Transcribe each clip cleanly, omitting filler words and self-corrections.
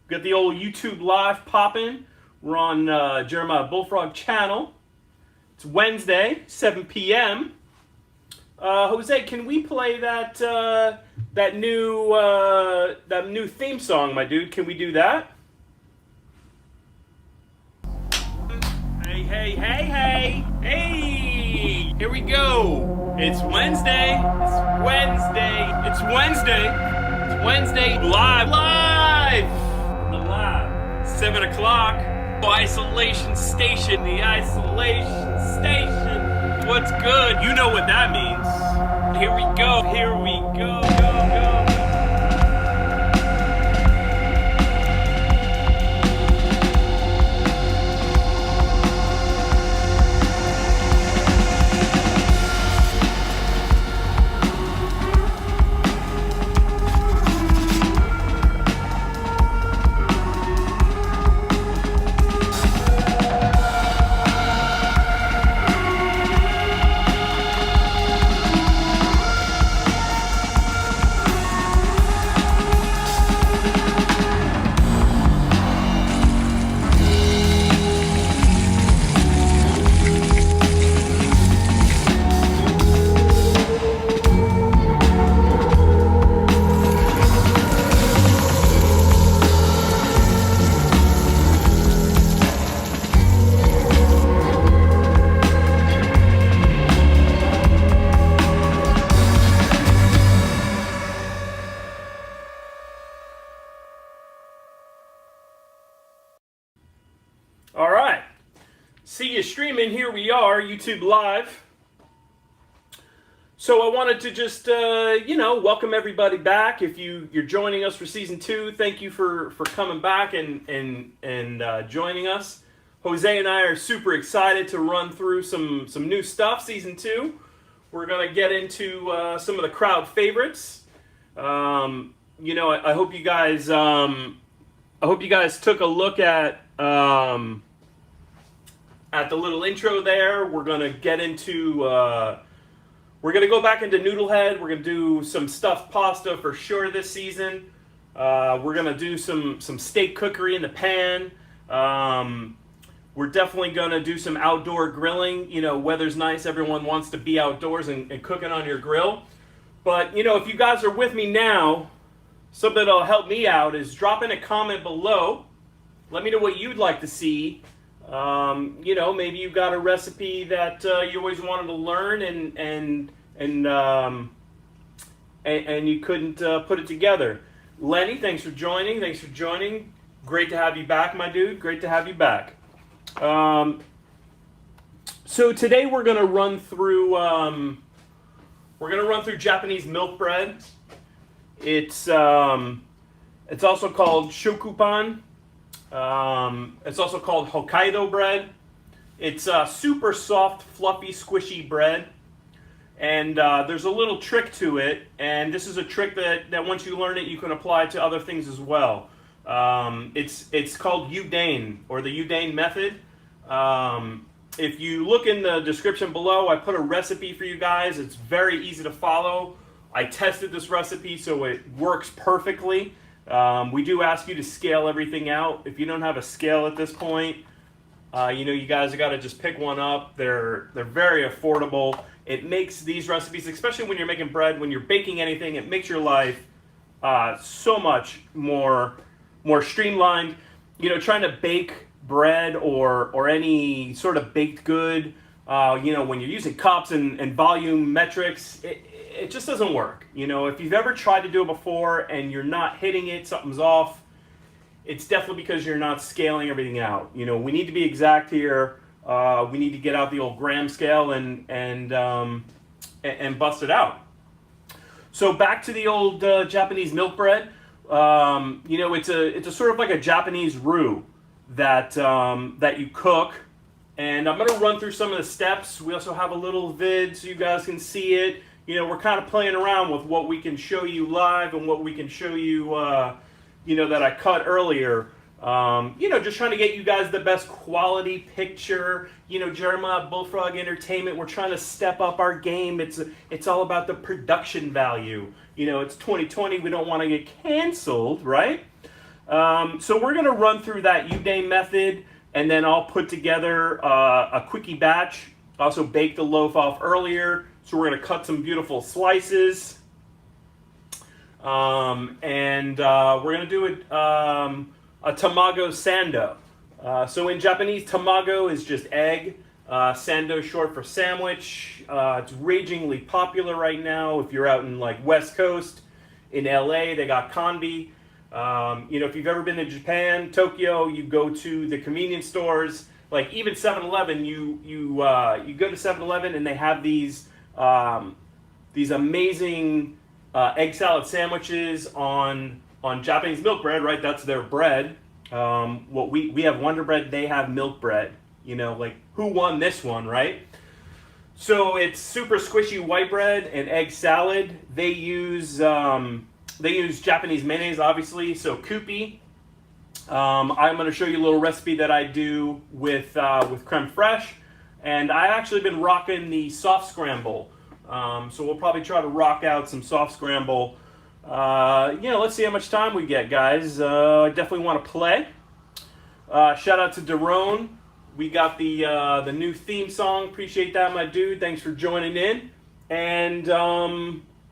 Got the old YouTube live popping. We're on Jeremiah Bullfrog channel. It's Wednesday, 7 p.m. Jose, can we play that new theme song, my dude? Can we do that? Hey! Here we go. It's Wednesday. It's Wednesday. Live from the lab. 7 o'clock. Isolation station. The isolation station. What's good? You know what that means. Here we go. Go. All right. See you streaming. Here we are, YouTube Live. So I wanted to just, welcome everybody back. If you're joining us for season 2, thank you for coming back and joining us. Jose and I are super excited to run through some new stuff. Season 2, we're gonna get into some of the crowd favorites. I hope you guys, took a look at the little intro there. We're gonna get into. We're going to go back into Noodlehead. We're going to do some stuffed pasta for sure this season. We're going to do some steak cookery in the pan. We're definitely going to do some outdoor grilling. Weather's nice. Everyone wants to be outdoors and cooking on your grill. But, if you guys are with me now, something that'll help me out is drop in a comment below. Let me know what you'd like to see. Maybe you've got a recipe that you always wanted to learn and you couldn't put it together. Lenny, thanks for joining. Great to have you back, my dude. Great to have you back. So today we're gonna run through Japanese milk bread. It's also called shokupan. It's also called Hokkaido bread. It's super soft, fluffy, squishy bread. And there's a little trick to it. And this is a trick that once you learn it, you can apply to other things as well. It's called Yudane, or the Yudane method. If you look in the description below, I put a recipe for you guys. It's very easy to follow. I tested this recipe, so it works perfectly. We do ask you to scale everything out. If you don't have a scale at this point, you guys have got to just pick one up. They're very affordable. It makes these recipes, especially when you're making bread, when you're baking anything, it makes your life so much more streamlined. Trying to bake bread or any sort of baked good, when you're using cups and volume metrics, it just doesn't work. If you've ever tried to do it before and you're not hitting it, something's off, it's definitely because you're not scaling everything out. We need to be exact here. We need to get out the old gram scale and bust it out. So back to the old Japanese milk bread. It's a sort of like a Japanese roux that you cook. And I'm going to run through some of the steps. We also have a little vid so you guys can see it. We're kind of playing around with what we can show you live and what we can show you, that I cut earlier. Just trying to get you guys the best quality picture. Jeremiah Bullfrog Entertainment, we're trying to step up our game. It's all about the production value. It's 2020, we don't want to get canceled, right? So we're going to run through that Yudane method, and then I'll put together a quickie batch. Also baked the loaf off earlier, so we're going to cut some beautiful slices. And we're going to do a tamago sando. So in Japanese, tamago is just egg. Sando short for sandwich. It's ragingly popular right now. If you're out in like West Coast, in LA, they got kanbi. If you've ever been to Japan, Tokyo, you go to the convenience stores, like even 7-Eleven, you go to 7-Eleven and they have these amazing egg salad sandwiches on Japanese milk bread, right? That's their bread. We have Wonder Bread, they have milk bread. Like who won this one, right? So it's super squishy white bread and egg salad. They use Japanese mayonnaise, obviously. So kupi. I'm going to show you a little recipe that I do with creme fraiche, and I actually been rocking the soft scramble. So we'll probably try to rock out some soft scramble. Let's see how much time we get, guys. I definitely want to play. Shout out to Daron. We got the new theme song. Appreciate that, my dude. Thanks for joining in. And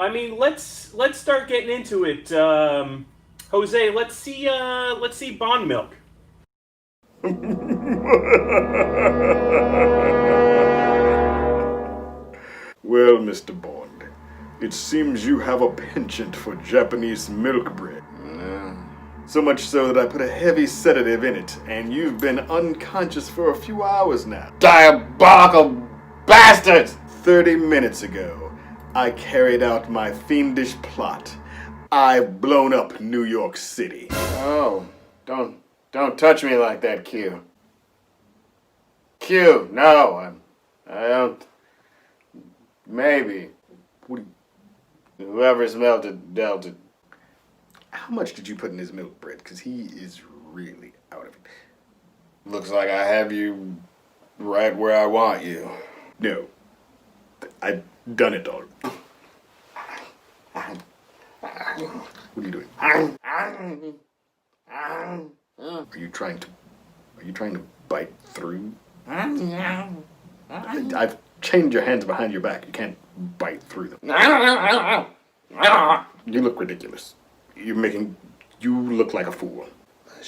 let's start getting into it. Jose, let's see Bond milk. Well, Mr. Bond, it seems you have a penchant for Japanese milk bread. So much so that I put a heavy sedative in it, and you've been unconscious for a few hours now. Diabolical bastards! 30 minutes ago, I carried out my fiendish plot. I've blown up New York City. Oh, don't touch me like that, Q. Q, no, I don't. Maybe. Whoever's melted, dealt it. How much did you put in his milk bread? Because he is really out of it. Looks like I have you right where I want you. No. I've done it already. What are you doing? Are you trying to bite through? I've chained your hands behind your back. You can't bite through them. You look ridiculous. You look like a fool. I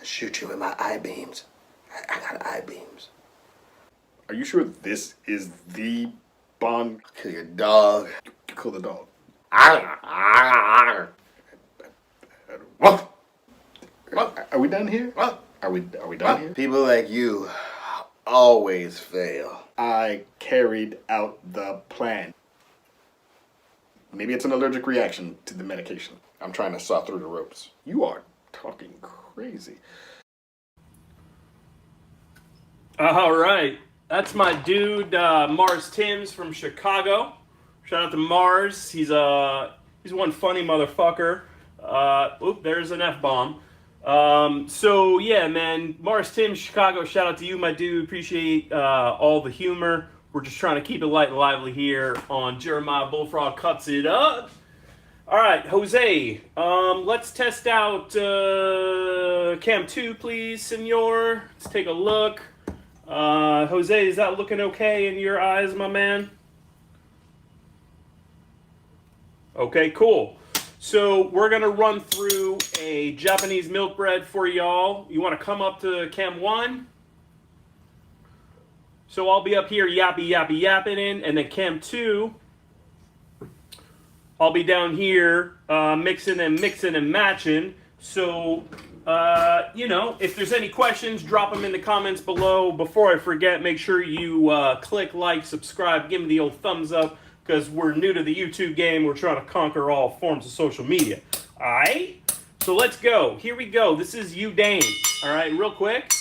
shoot you with my eye beams. I got eye beams. Are you sure this is the Bond? Kill your dog. You kill the dog. What? Are we done here? What? Are we done here? People like you always fail. I carried out the plan. Maybe it's an allergic reaction to the medication. I'm trying to saw through the ropes. You are talking crazy. All right. That's my dude, Mars Timms from Chicago. Shout out to Mars. He's one funny motherfucker. There's an F-bomb. So yeah, man, Mars Timms, Chicago. Shout out to you, my dude. Appreciate all the humor. We're just trying to keep it light and lively here on Jeremiah Bullfrog Cuts It Up. All right, Jose. Let's test out Cam 2, please, senor. Let's take a look. Jose, is that looking okay in your eyes, my man? Okay, cool. So we're going to run through a Japanese milk bread for y'all. You want to come up to Cam 1? So I'll be up here yapping in, and then Cam 2, I'll be down here mixing and matching. So, if there's any questions, drop them in the comments below. Before I forget, make sure you click like, subscribe, give me the old thumbs up, because we're new to the YouTube game. We're trying to conquer all forms of social media. All right? So let's go. Here we go. This is Yudane. All right, real quick.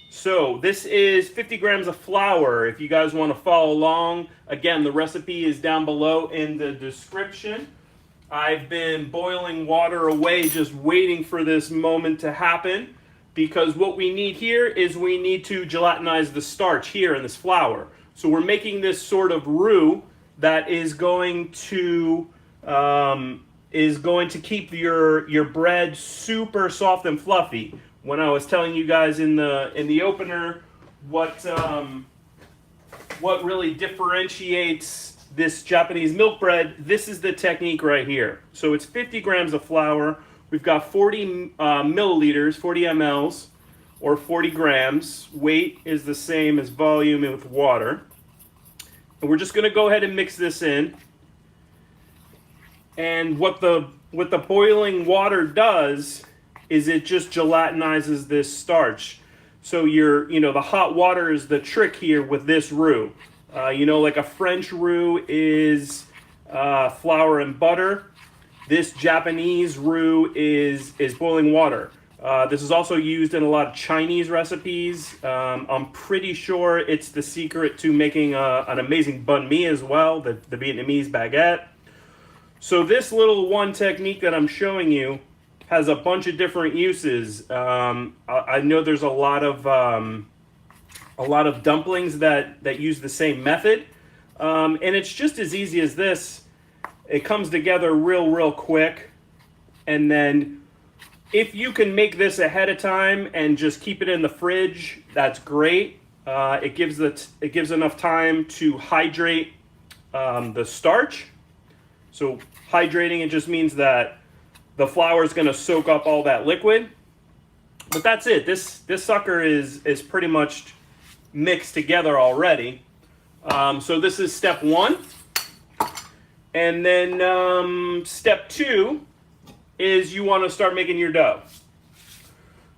So this is 50 grams of flour. If you guys want to follow along, again, the recipe is down below in the description. I've been boiling water away, just waiting for this moment to happen, because what we need here is we need to gelatinize the starch here in this flour. So we're making this sort of roux that is going to keep your bread super soft and fluffy. When I was telling you guys in the opener what really differentiates this Japanese milk bread, this is the technique right here. So it's 50 grams of flour. We've got 40 milliliters, 40 mLs, or 40 grams. Weight is the same as volume with water. And we're just going to go ahead and mix this in. And what the boiling water does is it just gelatinizes this starch. So the hot water is the trick here with this roux. Like a French roux is flour and butter. This Japanese roux is boiling water. This is also used in a lot of Chinese recipes. I'm pretty sure it's the secret to making an amazing banh mi as well, the Vietnamese baguette. So this little one technique that I'm showing you has a bunch of different uses. I know there's a lot of dumplings that use the same method, and it's just as easy as this. It comes together real quick, and then if you can make this ahead of time and just keep it in the fridge, that's great. It gives enough time to hydrate the starch. So hydrating, it just means that the flour is going to soak up all that liquid. But that's it. This sucker is pretty much mixed together already. So this is step one. And then step two is you want to start making your dough.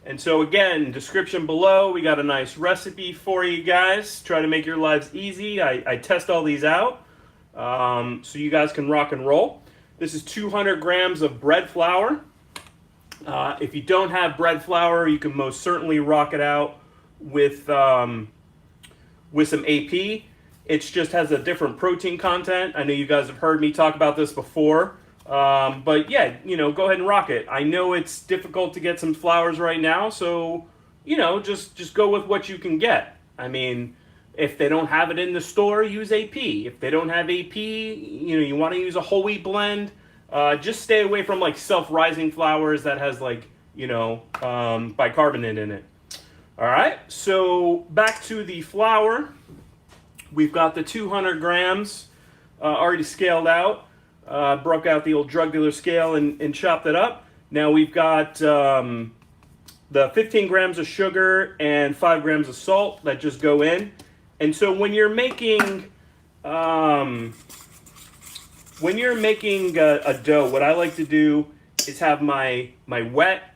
And so again, description below, we got a nice recipe for you guys. Try to make your lives easy. I test all these out so you guys can rock and roll. This is 200 grams of bread flour. If you don't have bread flour, you can most certainly rock it out with some AP. It just has a different protein content. I know you guys have heard me talk about this before. But yeah, go ahead and rock it. I know it's difficult to get some flours right now, so, just go with what you can get. I mean, if they don't have it in the store, use AP. If they don't have AP, you want to use a whole wheat blend, just stay away from like self-rising flours that has bicarbonate in it. All right, so back to the flour. We've got the 200 grams already scaled out. Broke out the old drug dealer scale and chopped it up. Now we've got the 15 grams of sugar and 5 grams of salt that just go in. And so when you're making a dough, what I like to do is have my wet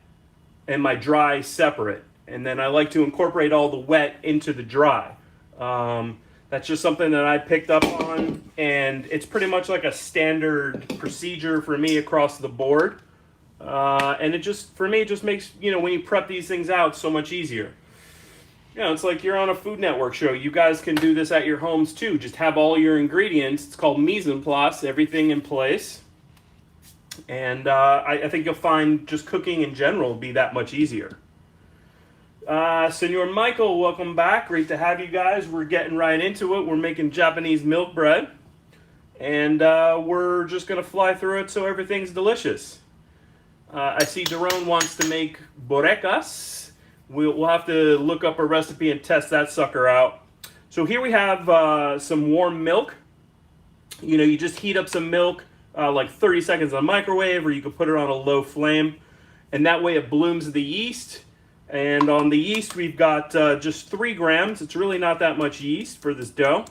and my dry separate, and then I like to incorporate all the wet into the dry. That's just something that I picked up on, and it's pretty much like a standard procedure for me across the board. And it just makes, when you prep these things out, so much easier. It's like you're on a Food Network show. You guys can do this at your homes too. Just have all your ingredients. It's called mise en place, everything in place. And I think you'll find just cooking in general will be that much easier. Senor Michael, welcome back. Great to have you guys. We're getting right into it. We're making Japanese milk bread. And we're just going to fly through it so everything's delicious. I see Daron wants to make borecas. We'll have to look up a recipe and test that sucker out. So here we have some warm milk. You just heat up some milk like 30 seconds on a microwave, or you can put it on a low flame. And that way it blooms the yeast. And on the yeast, we've got just 3 grams. It's really not that much yeast for this dough.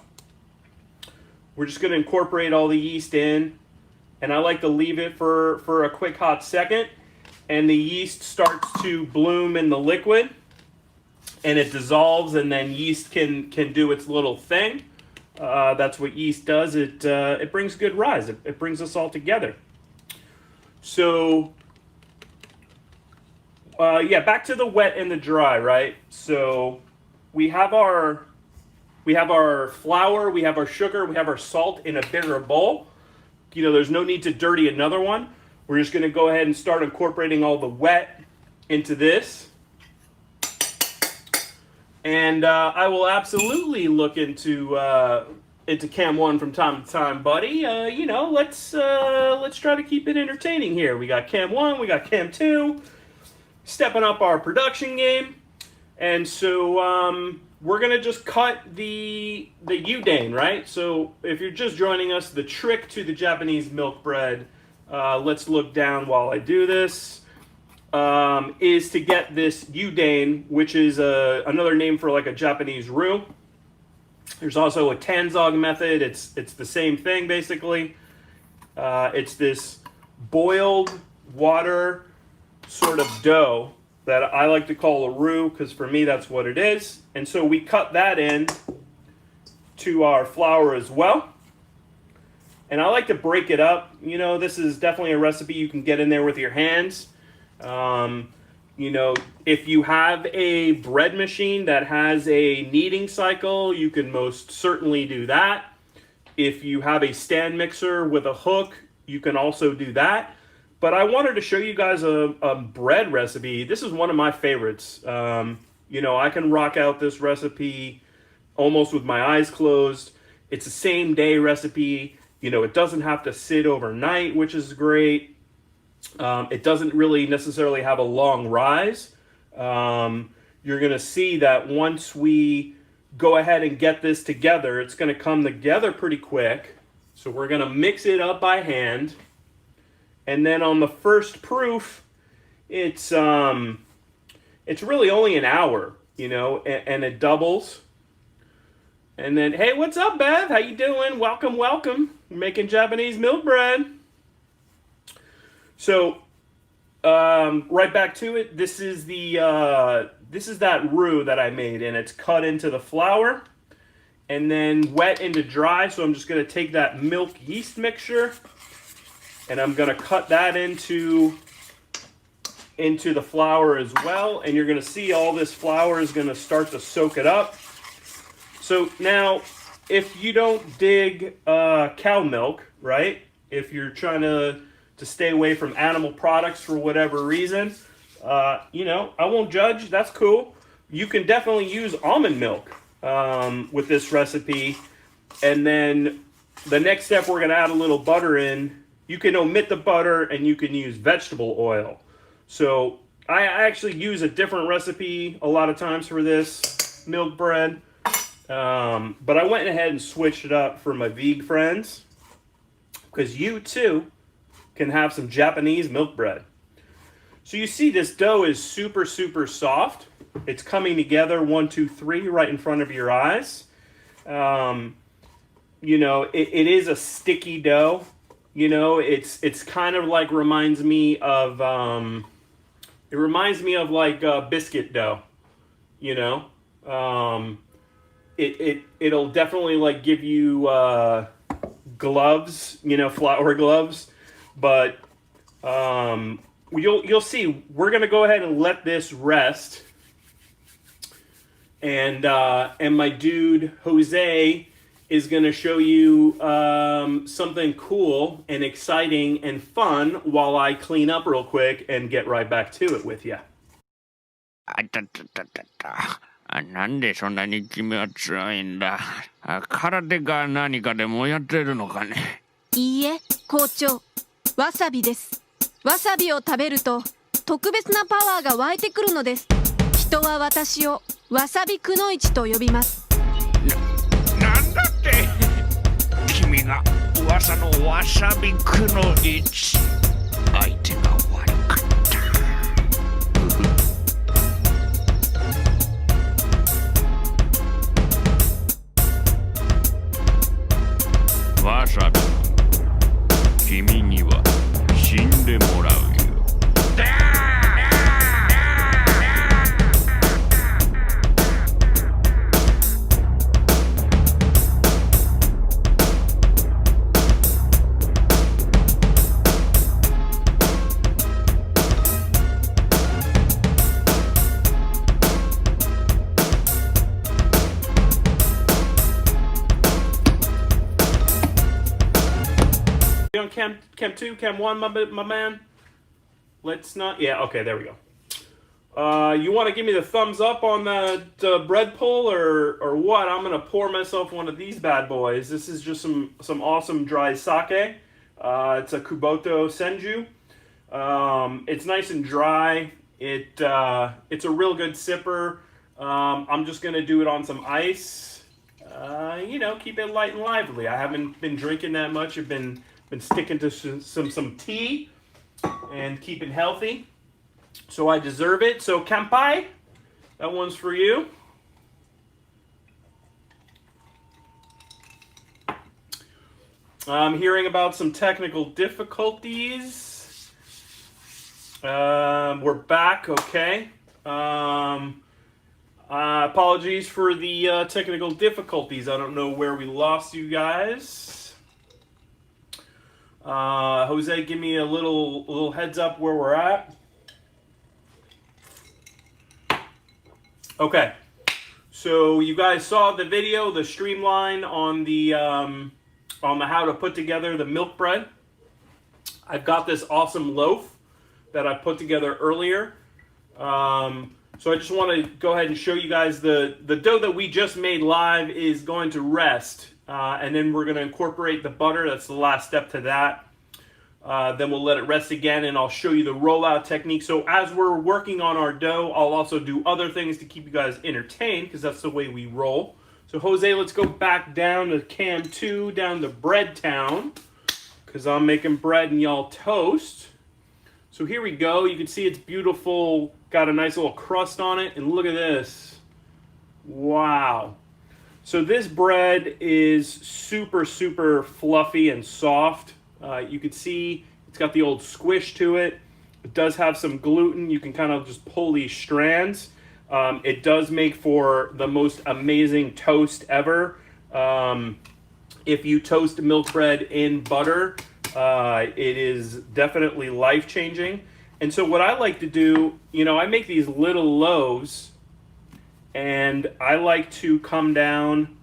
We're just going to incorporate all the yeast in. And I like to leave it for a quick hot second. And the yeast starts to bloom in the liquid. And it dissolves, and then yeast can do its little thing. That's what yeast does. It brings good rise. It brings us all together. So... back to the wet and the dry, right? So we have our flour, we have our sugar, we have our salt in a bigger bowl. There's no need to dirty another one. We're just going to go ahead and start incorporating all the wet into this. And I will absolutely look into into Cam 1 from time to time, buddy. Let's try to keep it entertaining here. We got Cam 1, we got Cam 2, stepping up our production game. And so we're going to just cut the Yudane, right? So if you're just joining us, the trick to the Japanese milk bread, let's look down while I do this, is to get this Yudane, which is another name for like a Japanese roux. There's also a tanzog method. It's the same thing, basically. It's this boiled water sort of dough that I like to call a roux, because for me that's what it is. And so we cut that in to our flour as well. And I like to break it up. This is definitely a recipe you can get in there with your hands. If you have a bread machine that has a kneading cycle, you can most certainly do that. If you have a stand mixer with a hook, you can also do that. But I wanted to show you guys a bread recipe. This is one of my favorites. I can rock out this recipe almost with my eyes closed. It's a same day recipe. It doesn't have to sit overnight, which is great. It doesn't really necessarily have a long rise. You're going to see that once we go ahead and get this together, it's going to come together pretty quick. So we're going to mix it up by hand. And then on the first proof, it's really only an hour, and it doubles. And then, hey, what's up, Beth? How you doing? Welcome, welcome. We're making Japanese milk bread. So, right back to it. This is that roux that I made, and it's cut into the flour and then wet into dry. So I'm just going to take that milk yeast mixture, and I'm going to cut that into the flour as well. And you're going to see all this flour is going to start to soak it up. So now, if you don't dig cow milk, right? If you're trying to stay away from animal products for whatever reason, I won't judge. That's cool. You can definitely use almond milk with this recipe. And then the next step, we're going to add a little butter in. You can omit the butter and you can use vegetable oil. So I actually use a different recipe a lot of times for this milk bread. But I went ahead and switched it up for my veg friends, because you too can have some Japanese milk bread. So you see this dough is super, super soft. It's coming together 1, 2, 3 right in front of your eyes. It is a sticky dough. It's kind of like reminds me of like biscuit dough. It'll definitely like give you gloves, flour gloves, but you'll see. We're gonna go ahead and let this rest, and my dude Jose is gonna show you something cool and exciting and fun while I clean up real quick and get right back to it with you. なんでそんなに君は強いんだ。空手か何かでもやってるのかね。いいえ、校長。わさびです。わさびを食べると特別なパワーが湧いてくるのです。人は私をわさびくのいちと呼びます。なんだって。君が噂のわさびくのいち。相手が悪かった。わさび、君には死んでもらうよ。On cam 2, cam 1, my man. Let's not. Yeah, okay, there we go. You want to give me the thumbs up on the bread pull or what? I'm gonna pour myself one of these bad boys. This is just some awesome dry sake. It's a Kuboto Senju. It's nice and dry. It's a real good sipper. I'm just gonna do it on some ice. You know, keep it light and lively. I haven't been drinking that much. I've been sticking to some tea and keeping healthy. So I deserve it. So Kampai, that one's for you. I'm hearing about some technical difficulties. We're back, okay. Apologies for the technical difficulties. I don't know where we lost you guys. Jose, give me a little heads up where we're at. Okay, so you guys saw the video, the streamline on the how to put together the milk bread. I've got this awesome loaf that I put together earlier. So I just want to go ahead and show you guys the dough that we just made live is going to rest, and then we're going to incorporate the butter. That's the last step to that. Then we'll let it rest again, and I'll show you the rollout technique. So as we're working on our dough, I'll also do other things to keep you guys entertained, because that's the way we roll. So Jose, let's go back down to cam 2, down to Bread Town, because I'm making bread and y'all toast. So here we go. You can see it's beautiful. Got a nice little crust on it, and look at this. Wow. So this bread is super, super fluffy and soft. You can see it's got the old squish to it. It does have some gluten. You can kind of just pull these strands. It does make for the most amazing toast ever. If you toast milk bread in butter, it is definitely life-changing. And so what I like to do, you know, I make these little loaves, and I like to come down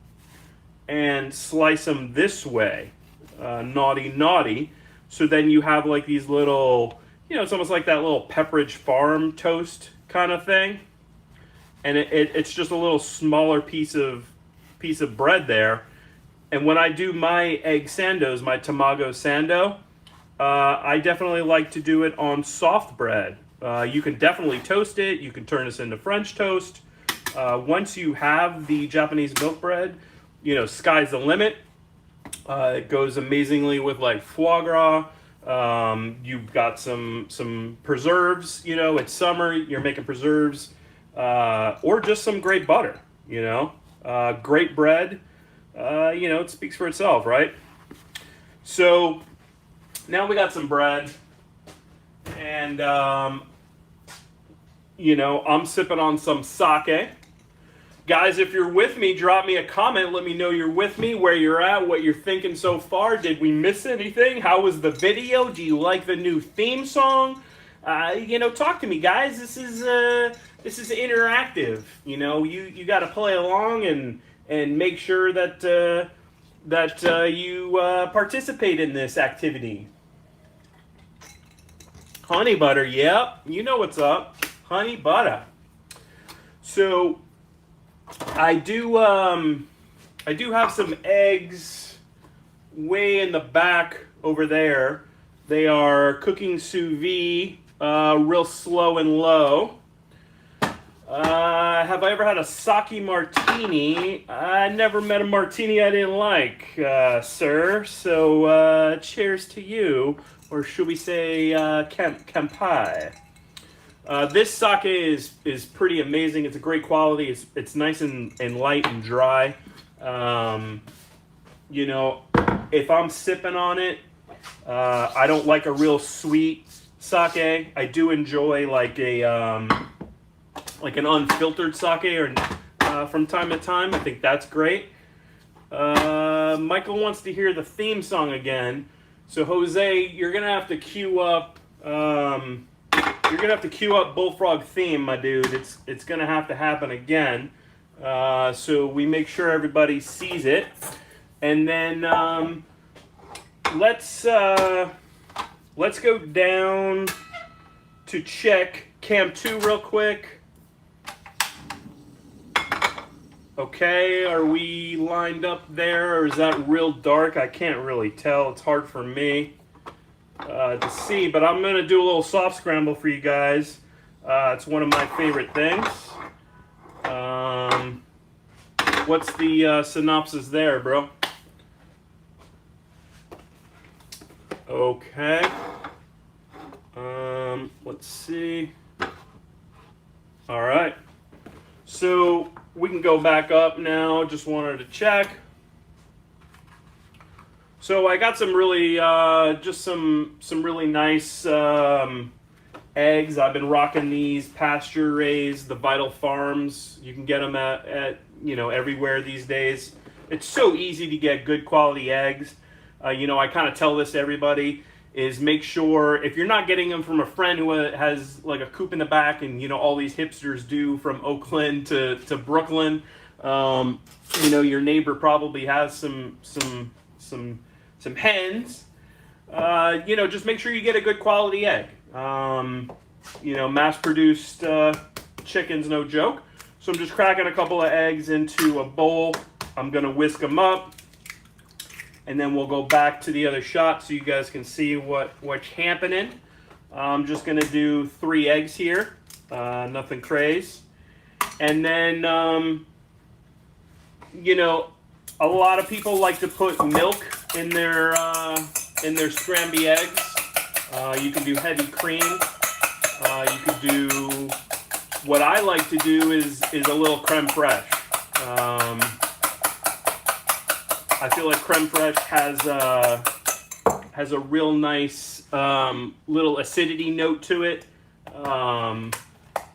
and slice them this way. Naughty. So then you have like these little, you know, it's almost like that little Pepperidge Farm toast kind of thing. And it's just a little smaller piece of bread there. And when I do my egg sandos, my tamago sando, I definitely like to do it on soft bread. You can definitely toast it. You can turn this into French toast. Once you have the Japanese milk bread, you know, sky's the limit. It goes amazingly with like foie gras. You've got some preserves. You know, it's summer. You're making preserves, or just some great butter. You know, great bread. You know, it speaks for itself, right? So now we got some bread, and you know, I'm sipping on some sake. Guys, if you're with me, drop me a comment. Let me know you're with me, where you're at, what you're thinking so far. Did we miss anything? How was the video? Do you like the new theme song? You know, talk to me, guys. This is interactive. You know, you got to play along and make sure that you participate in this activity. Honey butter, yep. You know what's up. Honey butter. So I do have some eggs way in the back over there. They are cooking sous vide, real slow and low. Have I ever had a sake martini? I never met a martini I didn't like, sir. So cheers to you, or should we say kampai? This sake is pretty amazing. It's a great quality. It's nice and light and dry. You know, if I'm sipping on it, I don't like a real sweet sake. I do enjoy like an unfiltered sake or from time to time. I think that's great. Michael wants to hear the theme song again. So Jose, you're gonna have to queue up. You're gonna have to queue up Bullfrog theme, my dude. It's gonna have to happen again, so we make sure everybody sees it, and then let's go down to check cam 2 real quick. Okay, are we lined up there, or is that real dark? I can't really tell. It's hard for me to see, but I'm going to do a little soft scramble for you guys. It's one of my favorite things. What's the synopsis there, bro? Okay. Let's see. All right. So we can go back up now. Just wanted to check. So I got some really, just some really nice eggs. I've been rocking these pasture raised, the Vital Farms. You can get them at you know, everywhere these days. It's so easy to get good quality eggs. You know, I kind of tell this to everybody, is make sure if you're not getting them from a friend who has like a coop in the back, and you know all these hipsters do from Oakland to Brooklyn. You know, your neighbor probably has some hens. You know, just make sure you get a good quality egg. You know, mass-produced chicken's no joke. So I'm just cracking a couple of eggs into a bowl. I'm gonna whisk them up, and then we'll go back to the other shot so you guys can see what's happening. I'm just gonna do 3 eggs here, nothing crazy. And then, you know, a lot of people like to put milk in their scramby eggs. You can do heavy cream. You could do, what I like to do is a little creme fraiche. I feel like creme fraiche has a real nice little acidity note to it.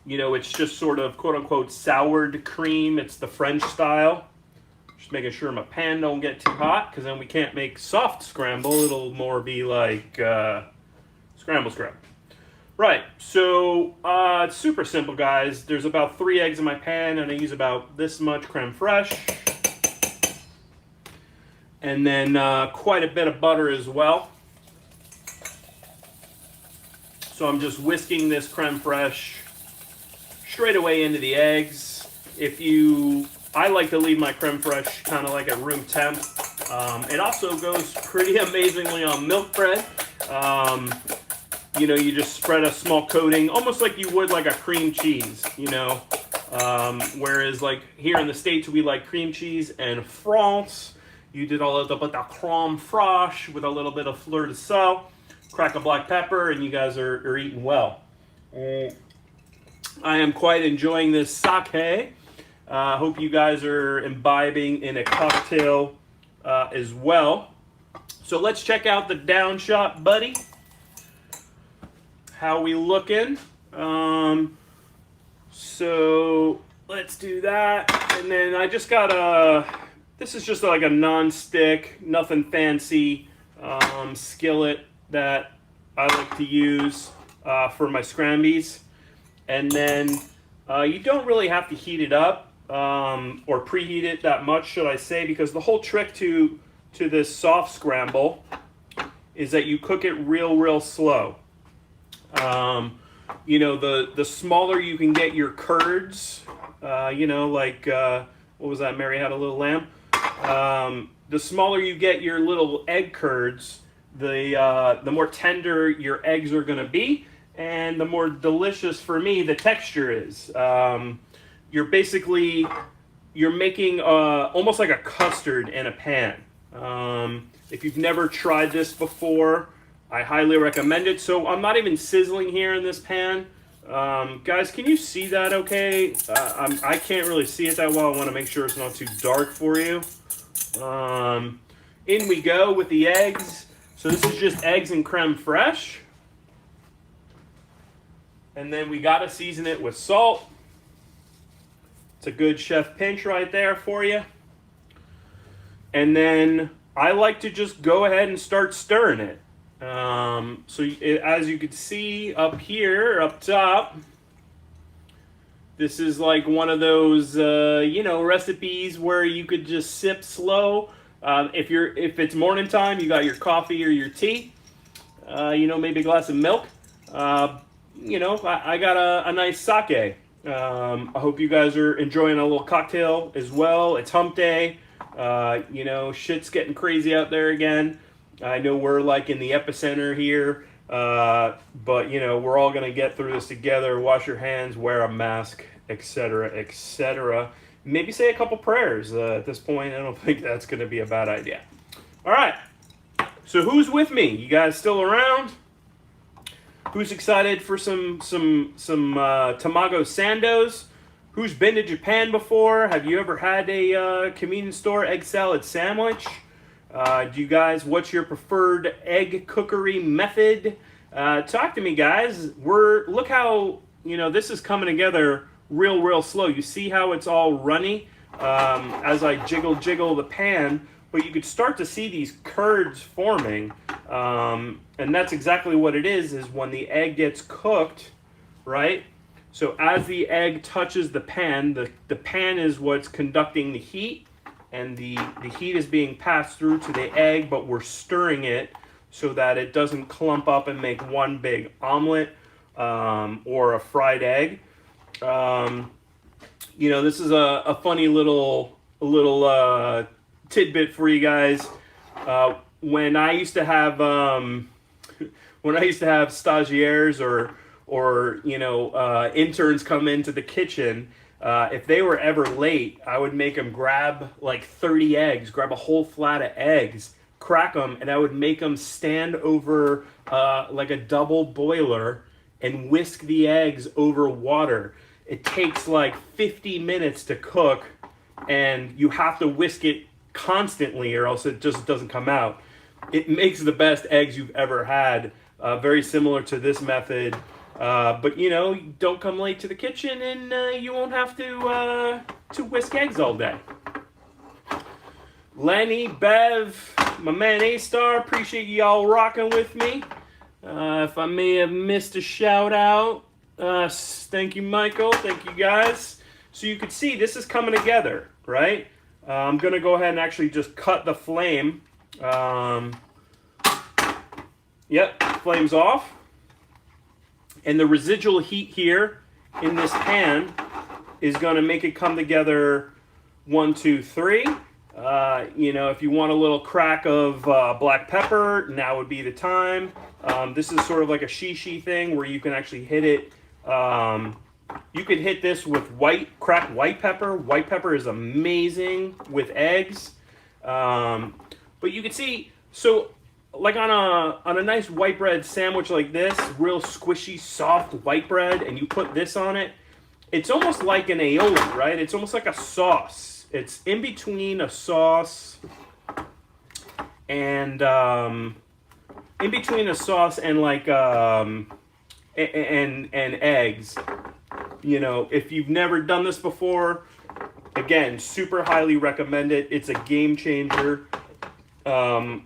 You know, it's just sort of quote unquote soured cream. It's the French style. Just making sure my pan don't get too hot, because then we can't make soft scramble. It'll more be like scramble. Right, so it's super simple, guys. There's about 3 eggs in my pan, and I use about this much creme fraiche. And then quite a bit of butter as well. So I'm just whisking this creme fraiche straight away into the eggs. I like to leave my creme fraiche kind of like at room temp. It also goes pretty amazingly on milk bread. You know, you just spread a small coating, almost like you would like a cream cheese, you know. Whereas like here in the States, we like cream cheese, and France, you did a little bit of creme fraiche with a little bit of fleur de sel, crack a black pepper, and you guys are eating well. I am quite enjoying this sake. Hope you guys are imbibing in a cocktail as well. So let's check out the down shot, buddy. How we looking? So let's do that. And then I just got this is just like a non-stick, nothing fancy skillet that I like to use for my scrambies. And then you don't really have to heat it up or preheat it that much, should I say, because the whole trick to this soft scramble is that you cook it real slow. You know, the smaller you can get your curds, you know, like what was that? Mary Had a Little Lamb. The smaller you get your little egg curds, the more tender your eggs are going to be, and the more delicious for me the texture is. You're making almost like a custard in a pan. If you've never tried this before, I highly recommend it. So I'm not even sizzling here in this pan. Guys, can you see that okay? I can't really see it that well. I want to make sure it's not too dark for you. In we go with the eggs. So this is just eggs and creme fraiche. And then we got to season it with salt. It's a good chef pinch right there for you. And then I like to just go ahead and start stirring it. As you can see up here, up top, this is like one of those, you know, recipes where you could just sip slow. If it's morning time, you got your coffee or your tea, you know, maybe a glass of milk. I got a nice sake. I hope you guys are enjoying a little cocktail as well. It's hump day. Shit's getting crazy out there again. I know we're like in the epicenter here, but we're all gonna get through this together. Wash your hands, wear a mask, etc., etc. Maybe say a couple prayers. At this point, I don't think that's gonna be a bad idea. All right. So who's with me? You guys still around? Who's excited for some tamago sandos? Who's been to Japan before? Have you ever had a convenience store egg salad sandwich? What's your preferred egg cookery method? Talk to me, guys. Look how, this is coming together real slow. You see how it's all runny as I jiggle the pan, but you could start to see these curds forming. And that's exactly what it is when the egg gets cooked, right? So as the egg touches the pan is what's conducting the heat, and the heat is being passed through to the egg, but we're stirring it so that it doesn't clump up and make one big omelet or a fried egg. This is a funny little tidbit for you guys. When I used to have stagiaires or interns come into the kitchen, if they were ever late, I would make them grab like 30 eggs, grab a whole flat of eggs, crack them, and I would make them stand over like a double boiler and whisk the eggs over water. It takes like 50 minutes to cook, and you have to whisk it constantly or else it just doesn't come out. It makes the best eggs you've ever had. Very similar to this method. But don't come late to the kitchen and you won't have to whisk eggs all day. Lenny, Bev, my man A-Star, appreciate y'all rocking with me. If I may have missed a shout out, thank you, Michael. Thank you, guys. So you can see this is coming together, right? I'm going to go ahead and actually just cut the flame. Yep, flame's off. And the residual heat here in this pan is going to make it come together 1, 2, 3. If you want a little crack of black pepper, now would be the time. This is sort of like a shishi thing where you can actually hit it. You could hit this with cracked white pepper. White pepper is amazing with eggs. But you can see, so like on a nice white bread sandwich like this, real squishy, soft white bread, and you put this on it, it's almost like an aioli, right? It's almost like a sauce. It's in between a sauce and like and eggs. If you've never done this before, again, super highly recommend it. It's a game changer. On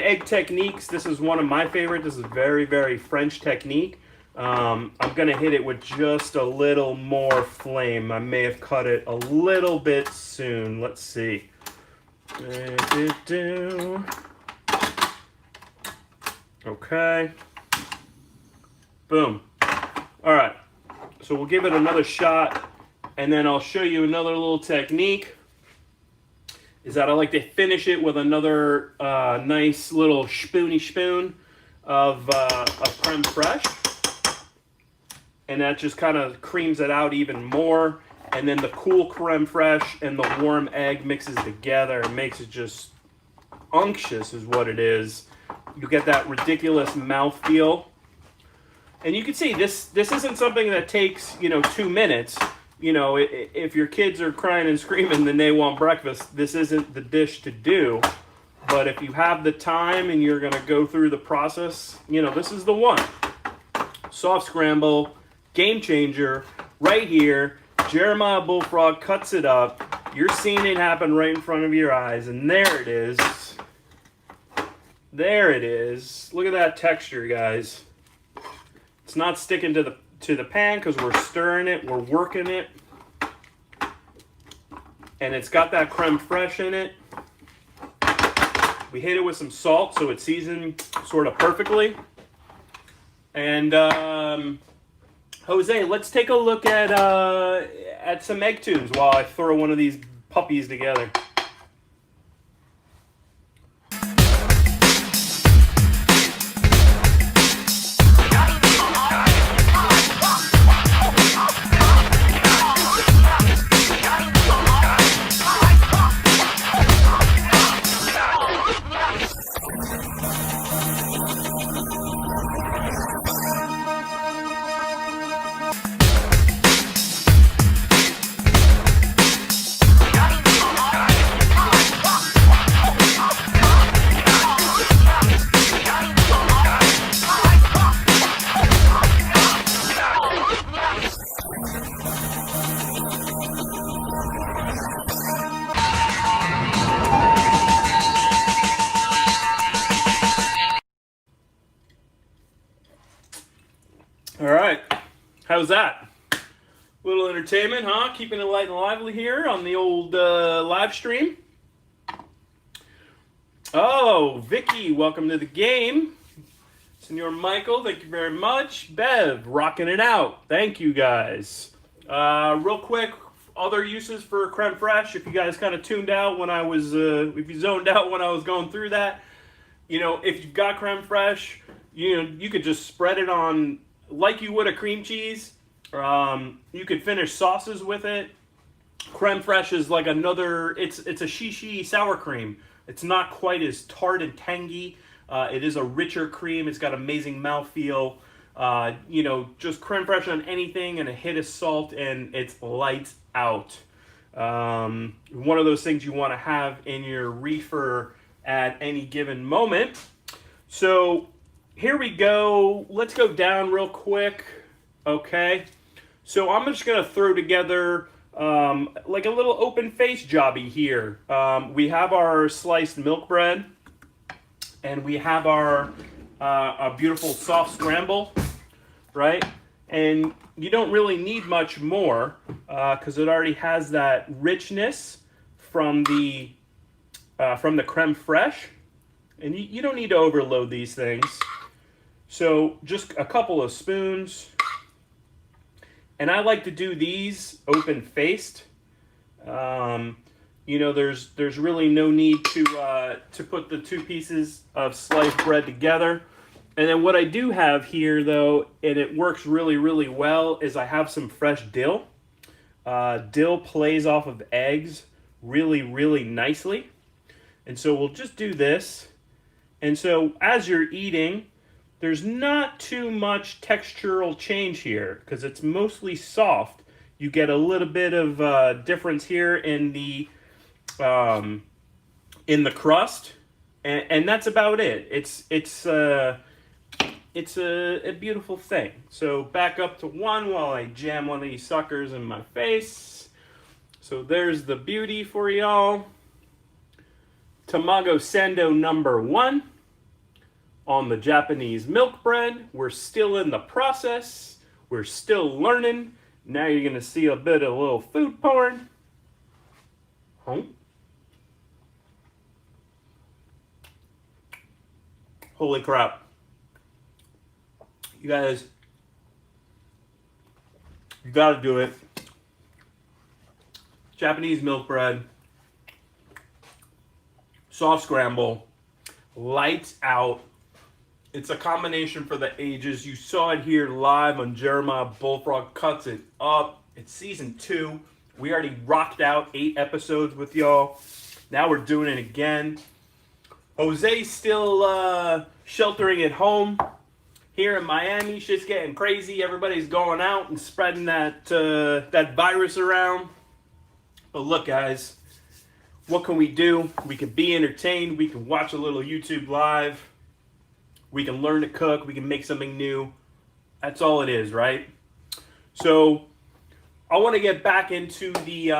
egg techniques, this is one of my favorite. This is very, very French technique. I'm going to hit it with just a little more flame. I may have cut it a little bit soon. Let's see. Okay. Boom. All right. So we'll give it another shot, and then I'll show you another little technique. Is that I like to finish it with another nice little spoon of creme fraiche. And that just kind of creams it out even more. And then the cool creme fraiche and the warm egg mixes together and makes it just unctuous is what it is. You get that ridiculous mouthfeel. And you can see this isn't something that takes, 2 minutes. If your kids are crying and screaming, then they want breakfast. This isn't the dish to do. But if you have the time and you're going to go through the process, this is the one. Soft scramble, game changer, right here. Jeremiah Bullfrog cuts it up. You're seeing it happen right in front of your eyes. And there it is. There it is. Look at that texture, guys. It's not sticking to the pan because we're stirring it, we're working it. And it's got that creme fraiche in it. We hit it with some salt so it's seasoned sort of perfectly. And Jose, let's take a look at some egg tunes while I throw one of these puppies together. All right, how's that? Little entertainment, huh? Keeping it light and lively here on the old live stream. Oh, Vicky, welcome to the game. Senor Michael, thank you very much. Bev, rocking it out. Thank you, guys. Real quick, other uses for creme fraiche. If you guys kind of tuned out when I was, if you zoned out when I was going through that, you know, if you've got creme fraiche, you know, you could just spread it on like you would a cream cheese. You could finish sauces with it. Creme fraiche is like another, it's a shishi sour cream. It's not quite as tart and tangy. It is a richer cream. It's got amazing mouthfeel. You know, just creme fraiche on anything and a hit of salt and it's lights out. One of those things you want to have in your reefer at any given moment. So here we go. Let's go down real quick. Okay. So I'm just going to throw together like a little open face jobby here. We have our sliced milk bread and we have our a beautiful soft scramble, right? And you don't really need much more because it already has that richness from the creme fraiche. And you don't need to overload these things. So just a couple of spoons. And I like to do these open-faced. You know, there's really no need to put the two pieces of sliced bread together. And then what I do have here, though, and it works really, really well, is I have some fresh dill. Dill plays off of eggs really, really nicely. And so we'll just do this. And so as you're eating, there's not too much textural change here because it's mostly soft. You get a little bit of difference here in the crust, and that's about it. It's a beautiful thing. So back up to 1 while I jam one of these suckers in my face. So there's the beauty for y'all. Tamago Sando number 1 on the Japanese milk bread. We're still in the process. We're still learning. Now you're going to see a bit of a little food porn. Holy crap. You guys, you gotta do it. Japanese milk bread, soft scramble, lights out. It's a combination for the ages. You saw it here live on Jeremiah Bullfrog Cuts It Up. It's season 2. We already rocked out 8 episodes with y'all. Now we're doing it again. Jose's still sheltering at home. Here in Miami, shit's getting crazy. Everybody's going out and spreading that virus around. But look, guys, what can we do? We can be entertained. We can watch a little YouTube live. We can learn to cook. We can make something new. That's all it is, right? So I want to get back into the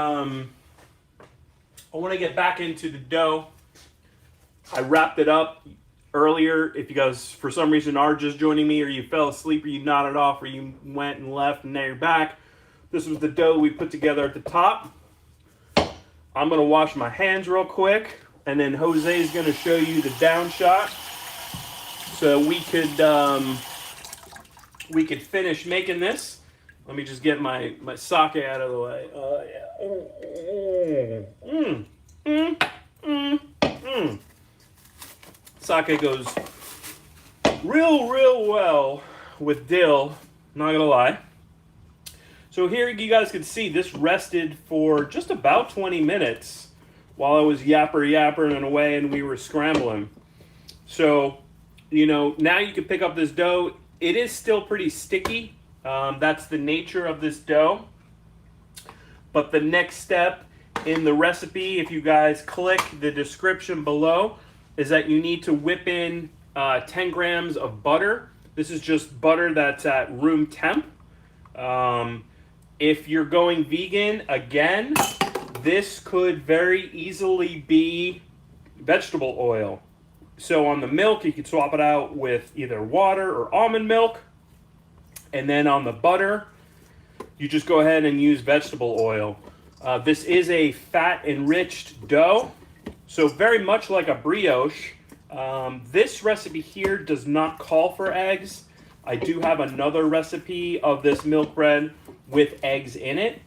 dough. I wrapped it up earlier. If you guys, for some reason, are just joining me, or you fell asleep, or you nodded off, or you went and left, and now you're back, this was the dough we put together at the top. I'm going to wash my hands real quick, and then Jose is going to show you the down shot. So we could we could finish making this. Let me just get my sake out of the way. Sake goes real well with dill, not gonna lie. So here you guys can see this rested for just about 20 minutes while I was yapping away and we were scrambling. So, you know, now you can pick up this dough. It is still pretty sticky. That's the nature of this dough. But the next step in the recipe, if you guys click the description below, is that you need to whip in 10 grams of butter. This is just butter that's at room temp. If you're going vegan, again, this could very easily be vegetable oil. So on the milk, you could swap it out with either water or almond milk. And then on the butter, you just go ahead and use vegetable oil. This is a fat-enriched dough, so very much like a brioche. This recipe here does not call for eggs. I do have another recipe of this milk bread with eggs in it.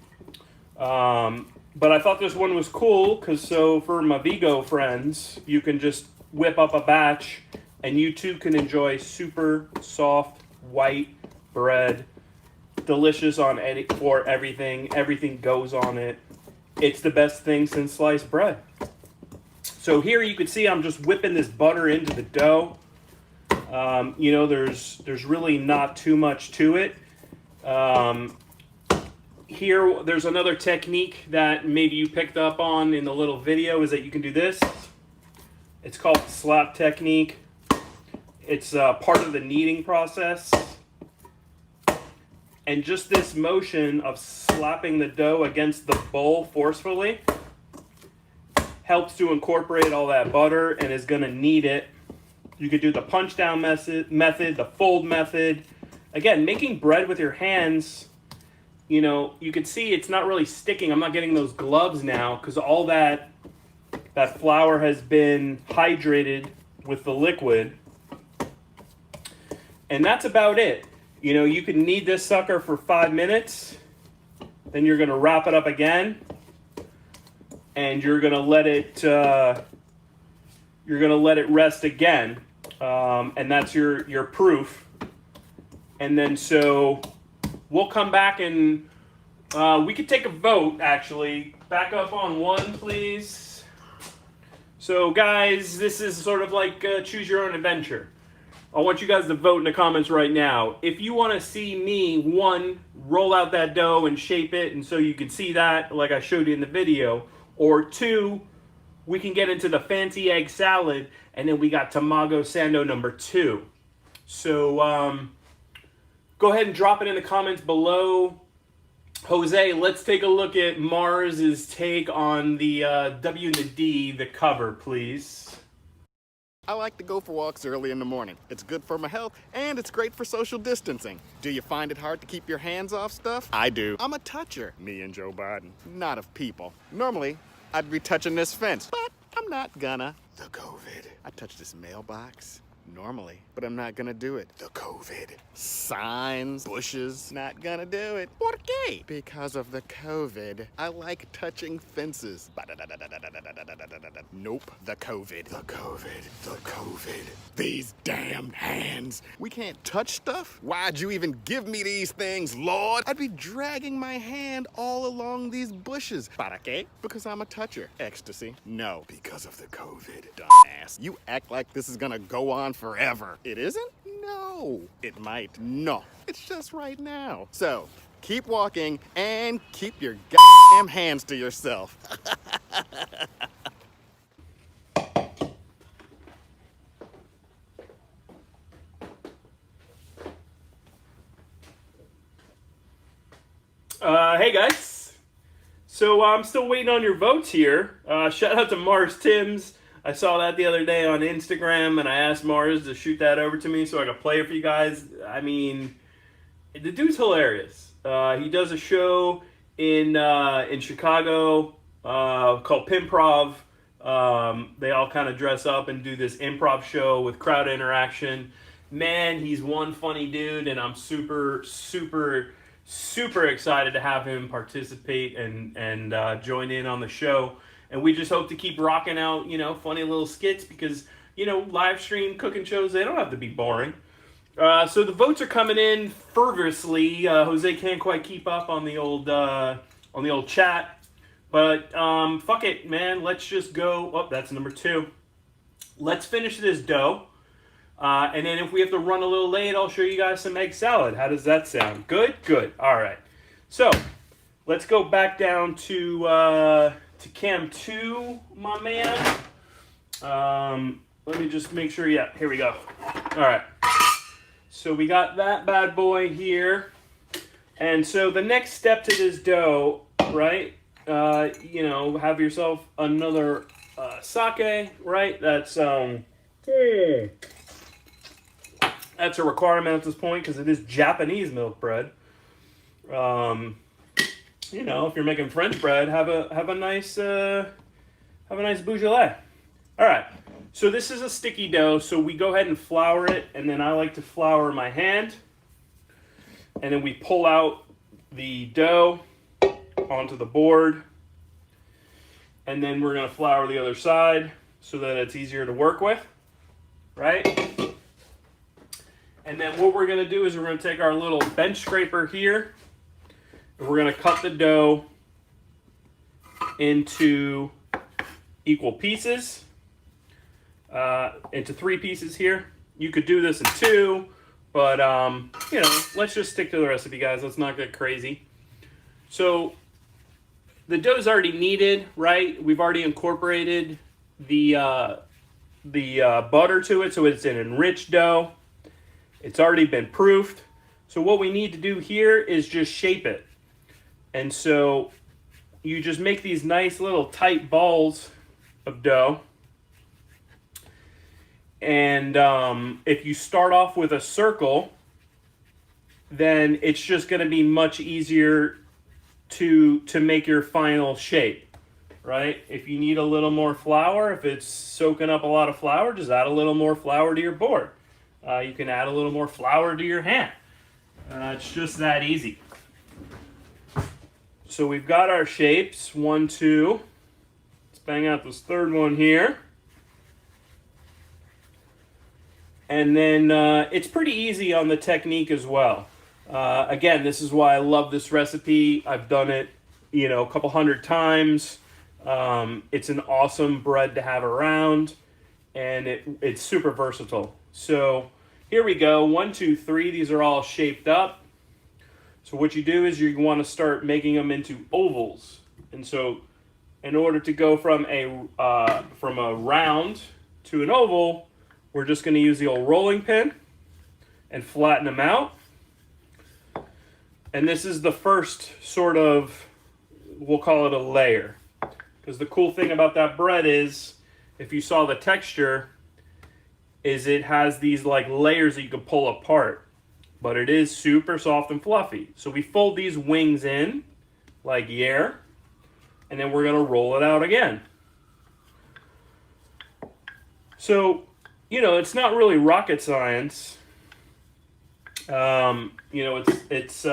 But I thought this one was cool because so for my Vigo friends, you can just whip up a batch and you too can enjoy super soft white bread. Delicious on for everything. Everything goes on it. It's the best thing since sliced bread. So here you can see I'm just whipping this butter into the dough. You know, there's really not too much to it. Here, there's another technique that maybe you picked up on in the little video is that you can do this. It's called the slap technique. It's part of the kneading process. And just this motion of slapping the dough against the bowl forcefully helps to incorporate all that butter and is going to knead it. You could do the punch down method, the fold method. Again, making bread with your hands, you know, you can see it's not really sticking. I'm not getting those gloves now because all that flour has been hydrated with the liquid. And that's about it. You know, you can knead this sucker for 5 minutes. Then you're going to wrap it up again. And you're going to let it rest again. And that's your proof. And then so we'll come back and we could take a vote, actually. Back up on one, please. So, guys, this is sort of like choose your own adventure. I want you guys to vote in the comments right now. If you want to see me, one, roll out that dough and shape it, and so you can see that like I showed you in the video. Or two, we can get into the fancy egg salad, and then we got Tamago Sando number 2. So, go ahead and drop it in the comments below. Jose, let's take a look at Mars's take on the W and the D, the cover, please. I like to go for walks early in the morning. It's good for my health, and it's great for social distancing. Do you find it hard to keep your hands off stuff? I do. I'm a toucher, me and Joe Biden. Not of people. Normally, I'd be touching this fence, but I'm not gonna. The COVID. I touch this mailbox. Normally, but I'm not gonna do it. The COVID. Signs, bushes, not gonna do it. ¿Por qué? Because of the COVID. I like touching fences. Nope, the COVID. The COVID. The COVID. These damn hands. We can't touch stuff? Why'd you even give me these things, Lord? I'd be dragging my hand all along these bushes. ¿Para qué? Because I'm a toucher. Ecstasy? No. Because of the COVID. Dumbass. You act like this is gonna go on forever. It isn't? No. It might. No. It's just right now. So, keep walking and keep your goddamn hands to yourself. Hey guys. So I'm still waiting on your votes here. Shout out to Mars Timms. I saw that the other day on Instagram, and I asked Mars to shoot that over to me so I could play it for you guys. I mean, the dude's hilarious. He does a show in Chicago called Pimprov. They all kind of dress up and do this improv show with crowd interaction. man, he's one funny dude, and I'm super, super, super excited to have him participate and join in on the show. And we just hope to keep rocking out, funny little skits because, live stream cooking shows, they don't have to be boring. So the votes are coming in fervorously. Jose can't quite keep up on the old chat, but fuck it, man. Let's just go. Oh, that's number 2. Let's finish this dough, and then if we have to run a little late, I'll show you guys some egg salad. How does that sound? Good, good. All right. So let's go back down to cam 2, my man. Let me just make sure. Yeah, here we go. All right. So we got that bad boy here. And so the next step to this dough, right? Have yourself another sake, right? That's a requirement at this point because it is Japanese milk bread. If you're making French bread, have a nice Beaujolais. All right. So this is a sticky dough, so we go ahead and flour it, and then I like to flour my hand. And then we pull out the dough onto the board. And then we're going to flour the other side so that it's easier to work with, right? And then what we're going to do is we're going to take our little bench scraper here, and we're going to cut the dough into equal pieces. Into 3 pieces here. You could do this in 2, but let's just stick to the recipe, guys. Let's not get crazy. So the dough's already kneaded, right? We've already incorporated the butter to it, so it's an enriched dough. It's already been proofed. So what we need to do here is just shape it. And so you just make these nice little tight balls of dough. And if you start off with a circle, then it's just going to be much easier to make your final shape, right? If you need a little more flour, if it's soaking up a lot of flour, just add a little more flour to your board. You can add a little more flour to your hand. It's just that easy. So we've got our shapes, 1, 2. Let's bang out this third one here. And then it's pretty easy on the technique as well. Again, this is why I love this recipe. I've done it, a couple hundred times. It's an awesome bread to have around, and it's super versatile. So here we go, 1, 2, 3. These are all shaped up. So what you do is you want to start making them into ovals. And so in order to go from a round to an oval, we're just going to use the old rolling pin and flatten them out. And this is the first sort of, we'll call it a layer. Because the cool thing about that bread is, if you saw the texture, is it has these like layers that you can pull apart. But it is super soft and fluffy. So we fold these wings in, like here, and then we're going to roll it out again. So, it's not really rocket science. It's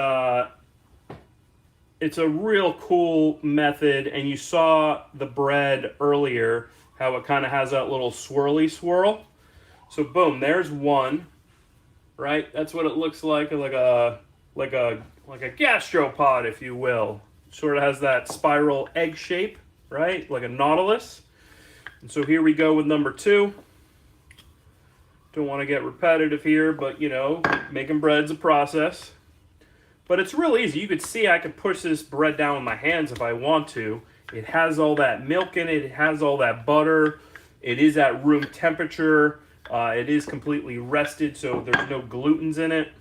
a real cool method, and you saw the bread earlier, how it kind of has that little swirly swirl. So boom, there's one, right? That's what it looks like a gastropod, if you will. Sort of has that spiral egg shape, right? Like a nautilus. And so here we go with number 2. Don't want to get repetitive here, but making bread's a process. But it's real easy. You could see I could push this bread down with my hands if I want to. It has all that milk in it. It has all that butter. It is at room temperature. It is completely rested, so there's no glutens in it.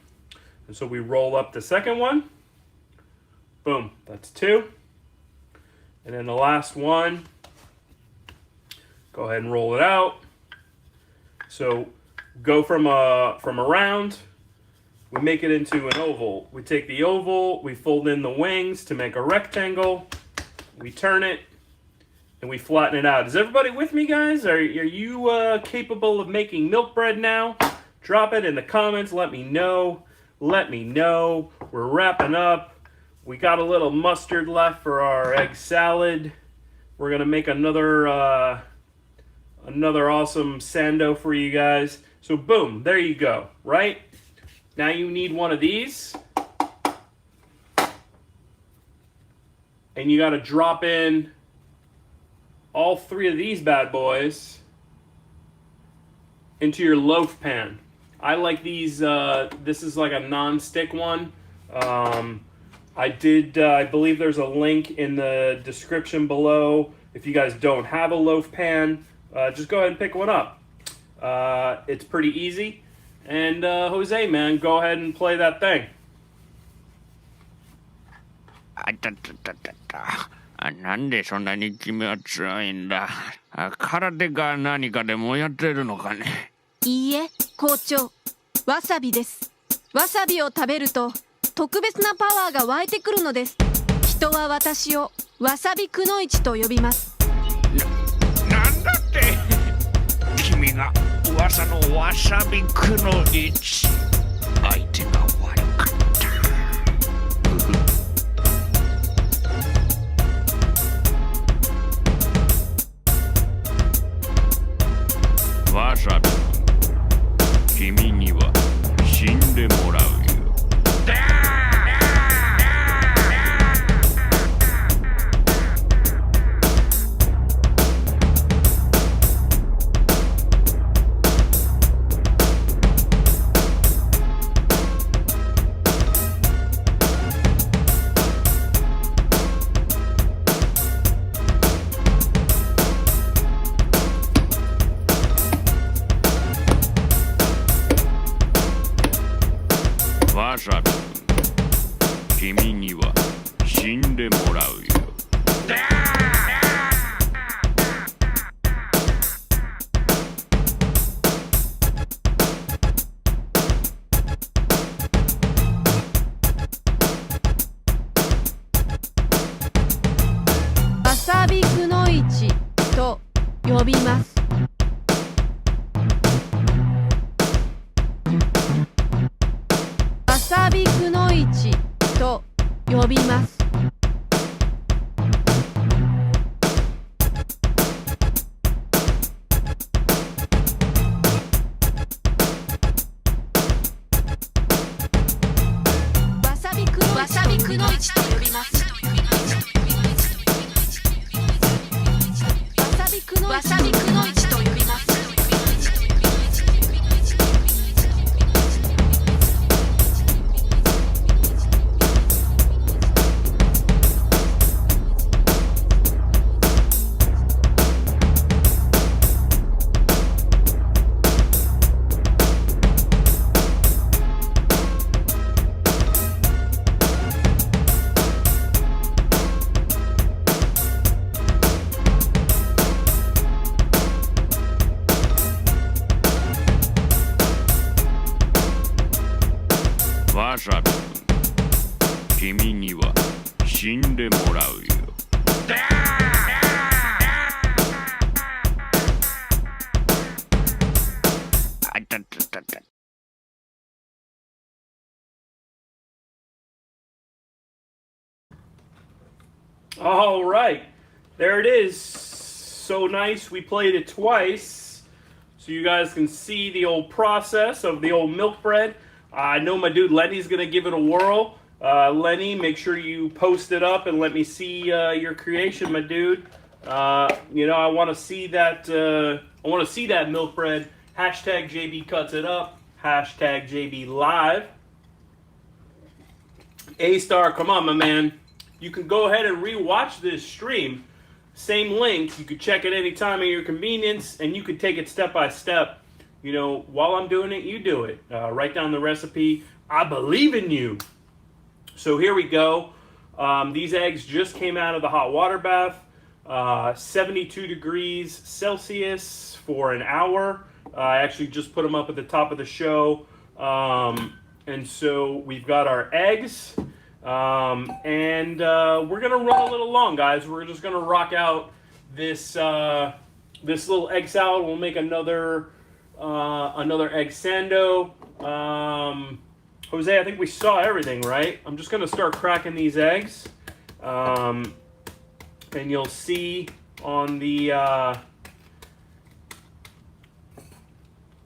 And so we roll up the second one. Boom, that's 2. And then the last one, go ahead and roll it out. So go from a round, we make it into an oval. We take the oval, we fold in the wings to make a rectangle, we turn it, and we flatten it out. Is everybody with me, guys? Are you capable of making milk bread now? Drop it in the comments. Let me know. Let me know. We're wrapping up. We got a little mustard left for our egg salad. We're gonna make another awesome sando for you guys. So boom, there you go. Right now, you need one of these, and you got to drop in all 3 of these bad boys into your loaf pan. I like these. This is like a non-stick one. I believe there's a link in the description below. If you guys don't have a loaf pan, just go ahead and pick one up. It's pretty easy. And Jose, man, go ahead and play that thing. なんでそんなに君は強いんだ。空手か何かでもやってるのかね。いいえ、校長。わさびです。わさびを食べると特別なパワーが湧いてくるのです。人は私をわさびくのいちと呼びます。なんだって君が噂のわさびくのいち。相手が悪かった。わさび、君には死んでもらうよ。わさび、君には死んでもらうよ。わさびくのいちと呼びます。わさびくのいちと呼びます。わさびくのいちと呼びます。わさびくのいちと呼びます。わさび、君には死んでもらうよ。あたたたた。All right, there it is. So nice. We played it twice, so you guys can see the old process of the old milk bread. I know my dude Lenny's gonna give it a whirl. Lenny, make sure you post it up and let me see your creation, my dude. I want to see that. I want to see that milk bread. Hashtag JB cuts it up. Hashtag JB live. A-Star, come on, my man. You can go ahead and rewatch this stream. Same link. You could check it any time at your convenience, and you could take it step by step. While I'm doing it, you do it. Write down the recipe. I believe in you. So here we go. These eggs just came out of the hot water bath. 72 degrees Celsius for an hour. I actually just put them up at the top of the show. And so we've got our eggs. And we're going to run a little long, guys. We're just going to rock out this little egg salad. We'll make another another egg sando. Jose, I think we saw everything, right? I'm just gonna start cracking these eggs, and you'll see on the.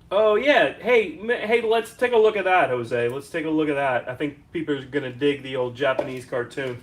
Oh yeah, hey, let's take a look at that, Jose. Let's take a look at that. I think people are gonna dig the old Japanese cartoon.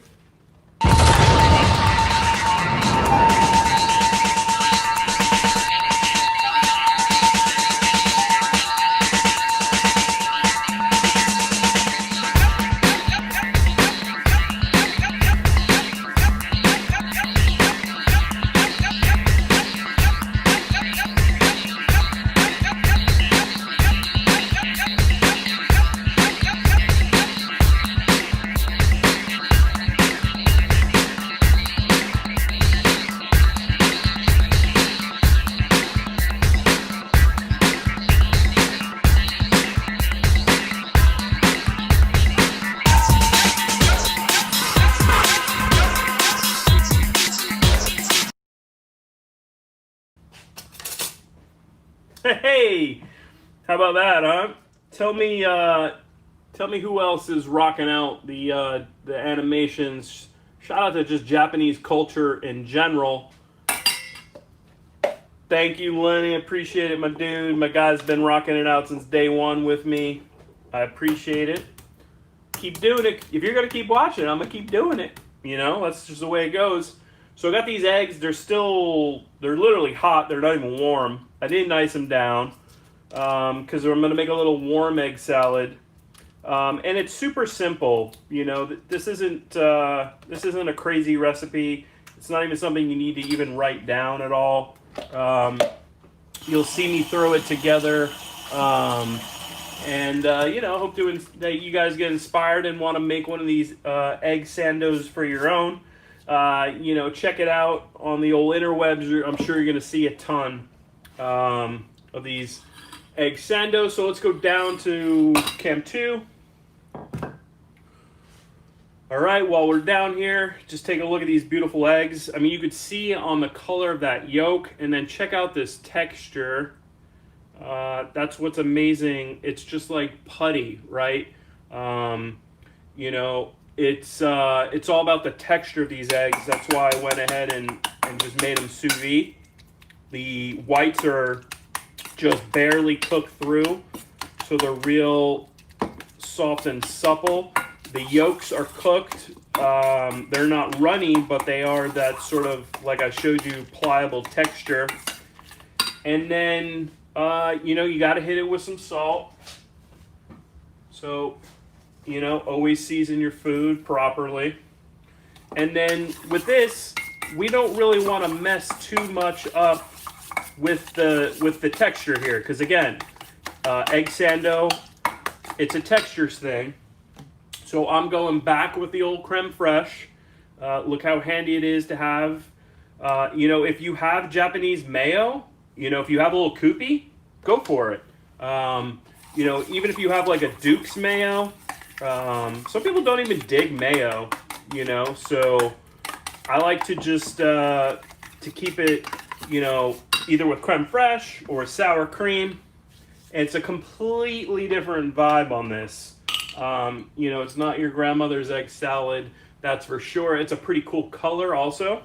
Hey, how about that, huh? Tell me who else is rocking out the animations. Shout out to just Japanese culture in general. Thank you, Lenny. Appreciate it, my dude. My guy's been rocking it out since day one with me. I appreciate it. Keep doing it. If you're gonna keep watching, I'm gonna keep doing it. You know, that's just the way it goes. So I got these eggs. They're literally hot. They're not even warm. I didn't ice them down because I'm gonna make a little warm egg salad. And it's super simple. You know, this isn't a crazy recipe. It's not even something you need to even write down at all. You'll see me throw it together, and you know, hope that you guys get inspired and want to make one of these egg sandos for your own. You know, check it out on the old interwebs. I'm sure you're going to see a ton of these egg sandos. So let's go down to Cam 2. All right, while we're down here, just take a look at these beautiful eggs. I mean, you could see on the color of that yolk, and then check out this texture. That's what's amazing. It's just like putty, right? You know, it's all about the texture of these eggs. That's why I went ahead and just made them sous vide. The whites are just barely cooked through, so they're real soft and supple. The yolks are cooked. They're not runny, but they are that sort of, like I showed you, pliable texture. And then, you know, you got to hit it with some salt. So, you know, always season your food properly. And then with this, we don't really want to mess too much up with the texture here, because again, egg sando, it's a textures thing. So I'm going back with the old creme fraiche. Look how handy it is to have. You know, if you have Japanese mayo, you know, if you have a little koopy, go for it. You know, even if you have like a Duke's mayo, some people don't even dig mayo, you know, so I like to just to keep it, you know, either with creme fraiche or sour cream. It's a completely different vibe on this. You know, it's not your grandmother's egg salad, that's for sure. It's a pretty cool color also.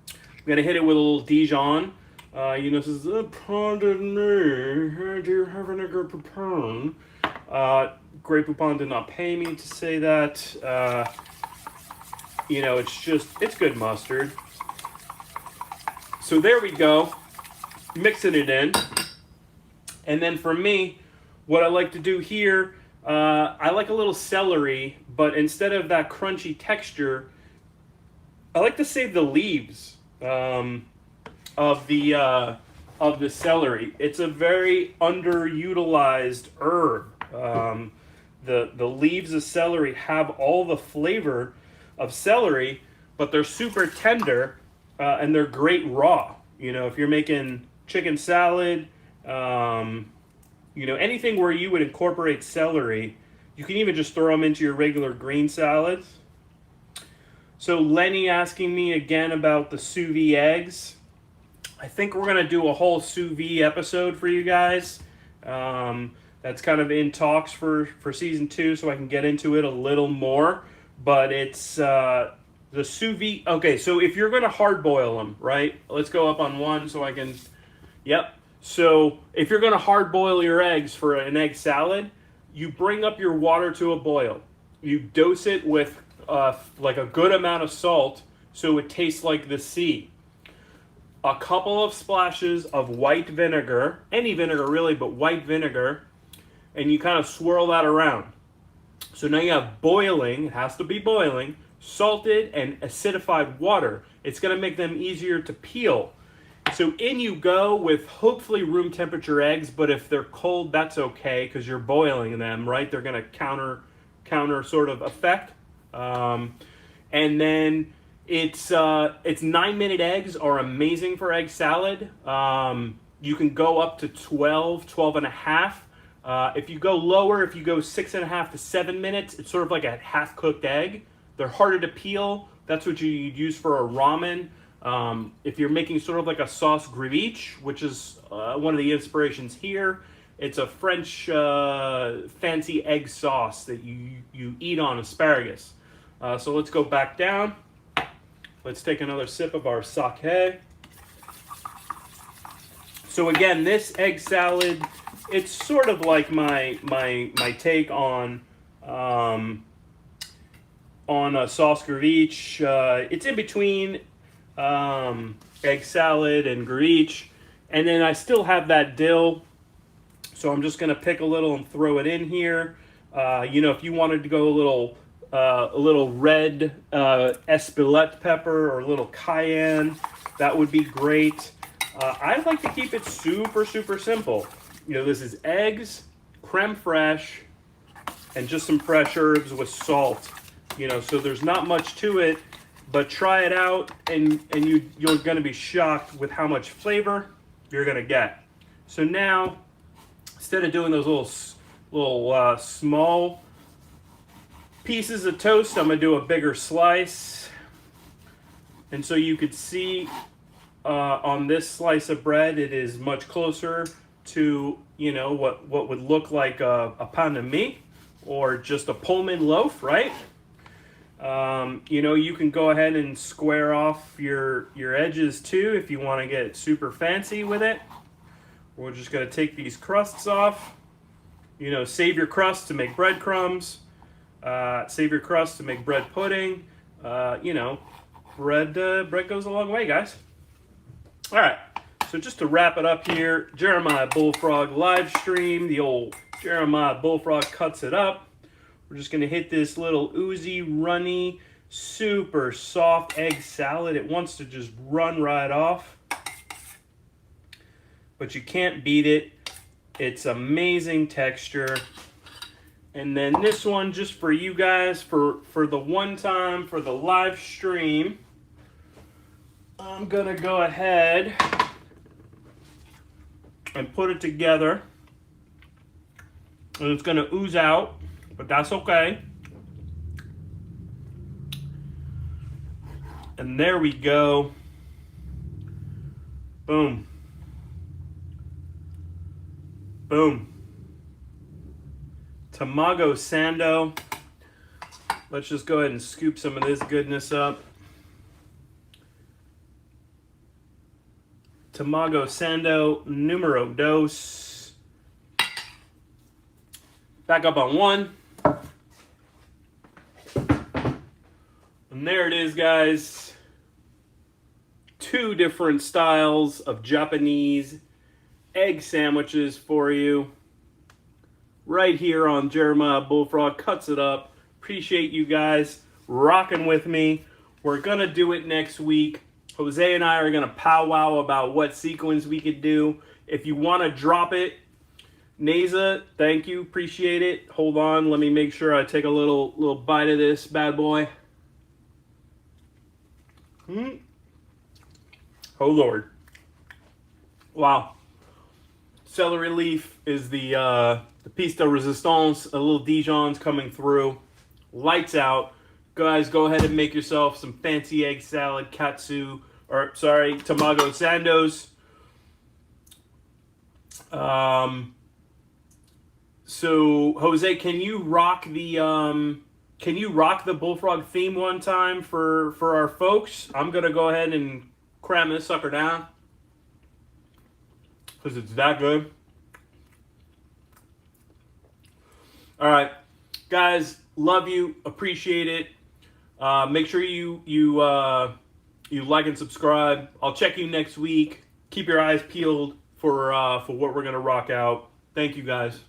I'm going to hit it with a little Dijon. You know, this is, pardon me, do you have any Grey Poupon? Grey Poupon did not pay me to say that. You know, it's good mustard. So there we go. Mixing it in. And then for me, what I like to do here, I like a little celery, but instead of that crunchy texture, I like to save the leaves of the celery. It's a very underutilized herb. The leaves of celery have all the flavor of celery, but they're super tender and they're great raw. You know, if you're making chicken salad, you know, anything where you would incorporate celery, you can even just throw them into your regular green salads. So Lenny asking me again about the sous vide eggs. I think we're going to do a whole sous vide episode for you guys. That's kind of in talks for season 2, so I can get into it a little more. But it's the sous vide. Okay, so if you're going to hard boil them, right? Let's go up on one so I can. Yep. So if you're going to hard boil your eggs for an egg salad, you bring up your water to a boil. You dose it with like a good amount of salt so it tastes like the sea. A couple of splashes of white vinegar, any vinegar really, but white vinegar, and you kind of swirl that around. So now you have boiling, it has to be boiling, salted and acidified water. It's going to make them easier to peel. So in you go with hopefully room temperature eggs, but if they're cold, that's okay because you're boiling them, right? They're going to counter sort of effect. And then it's 9-minute eggs are amazing for egg salad. You can go up to 12 and a half. If you go lower, if you go 6.5 to 7 minutes, it's sort of like a half-cooked egg. They're harder to peel. That's what you'd use for a ramen. If you're making sort of like a sauce griviche, which is one of the inspirations here, it's a French fancy egg sauce that you eat on asparagus. So let's go back down. Let's take another sip of our sake. So again, this egg salad, it's sort of like my take on a sauce griviche. It's in between egg salad and griviche, and then I still have that dill, so I'm just gonna pick a little and throw it in here. If you wanted to go a little red espelette pepper or a little cayenne, that would be great. I like to keep it super simple. This is eggs, creme fraiche, and just some fresh herbs with salt. So there's not much to it. But try it out, and you're going to be shocked with how much flavor you're going to get. So now, instead of doing those little small pieces of toast, I'm going to do a bigger slice. And so you could see on this slice of bread, it is much closer to what would look like a pain de mie or just a Pullman loaf, right? You can go ahead and square off your edges too if you want to get super fancy with it. We're just going to take these crusts off. Save your crust to make breadcrumbs. Save your crust to make bread pudding. Bread goes a long way, guys. All right, so just to wrap it up here, Jeremiah Bullfrog live stream. The old Jeremiah Bullfrog cuts it up. We're just going to hit this little oozy, runny, super soft egg salad. It wants to just run right off. But you can't beat it. It's amazing texture. And then this one, just for you guys, for the one time, for the live stream, I'm going to go ahead and put it together. And it's going to ooze out. But that's okay. And there we go. Boom. Boom. Tamago sando. Let's just go ahead and scoop some of this goodness up. Tamago sando numero dos. Back up on one. And there it is, guys. 2 different styles of Japanese egg sandwiches for you. Right here on Jeremiah Bullfrog Cuts It Up. Appreciate you guys rocking with me. We're going to do it next week. Jose and I are going to powwow about what sequence we could do. If you want to drop it, Neza, thank you. Appreciate it. Hold on. Let me make sure I take a little bite of this bad boy. Oh, Lord. Wow. Celery leaf is the piece de resistance. A little Dijon's coming through. Lights out. Guys, go ahead and make yourself some fancy egg salad, tamago sandos. So Jose, can you rock the Bullfrog theme one time for our folks? I'm gonna go ahead and cram this sucker down because it's that good. All right, guys, love you, appreciate it. Make sure you like and subscribe. I'll check you next week. Keep your eyes peeled for what we're gonna rock out. Thank you, guys.